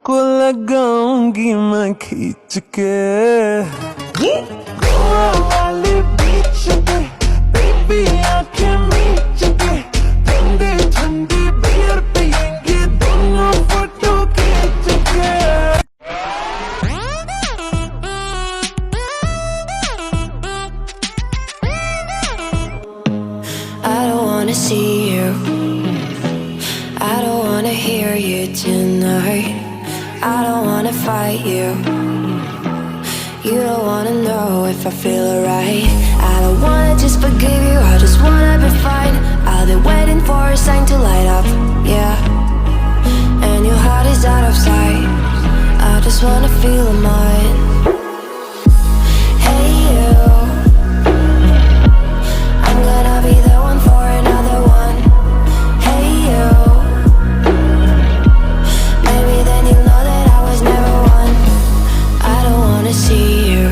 तुझको लगाऊंगी मैं खींच के गोवा वाली बीच पे बेबी आंखें मीच के ठंडी ठंडी बियर पियेंगे दोनों फोटो खींच के I don't wanna see you, I don't wanna hear you tonight. I don't wanna fight you, you don't wanna know if I feel alright. I don't wanna just forgive you, I just wanna be fine. I'll be waiting for a sign to light up, yeah. And your heart is out of sight, I just wanna feel mine. Hey you, I'm gonna be the one for another one. Hey you, maybe then you'll know that I was never one. I don't wanna see you,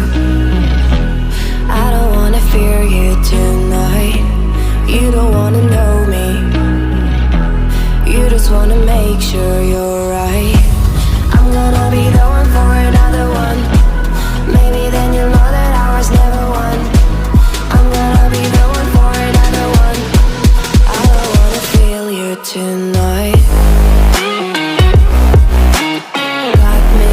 I don't wanna fear you tonight. You don't wanna know me, you just wanna make sure you're right. I'm gonna be the one for another one. Maybe then you'll know that I was never one. I'm gonna be the one for another one. I don't wanna feel you tonight. Got me.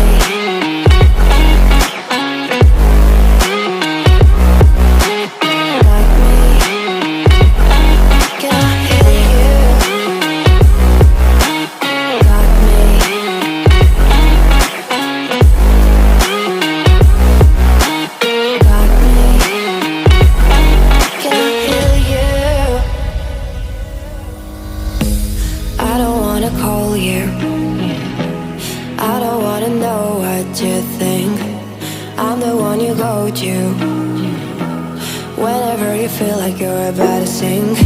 Got me. Can I hear you? Got me. Got me. Can I hear you? I don't wanna call you, I don't wanna know what you think. I'm the one you go to whenever you feel like you're about to sink.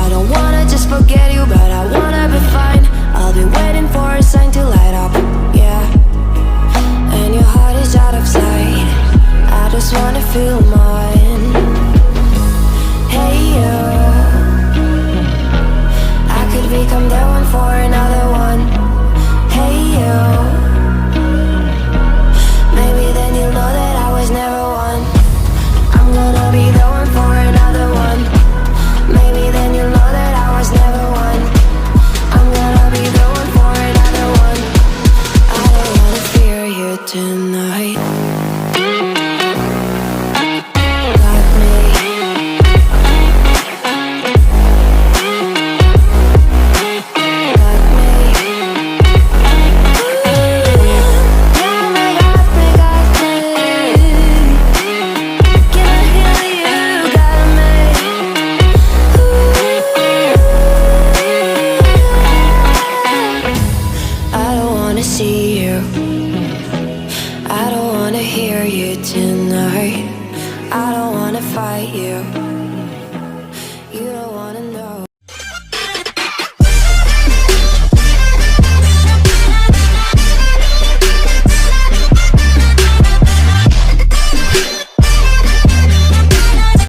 I don't wanna just forget you, but I wanna be fine. I'll be waiting for a sign to light up, yeah. And your heart is out of sight, I just wanna feel mine. Hey you, I could become the one for another one. Hey you, maybe then you'll know that I was never one. I'm gonna be the one for another one. Maybe then you'll know that I was never one. I'm gonna be the one for another one. I don't wanna fear you tonight. Got me. Got me. Got me, got me, got me. Can I hear you? Got me. I don't wanna see you, I don't wanna hear you tonight. I don't wanna fight you.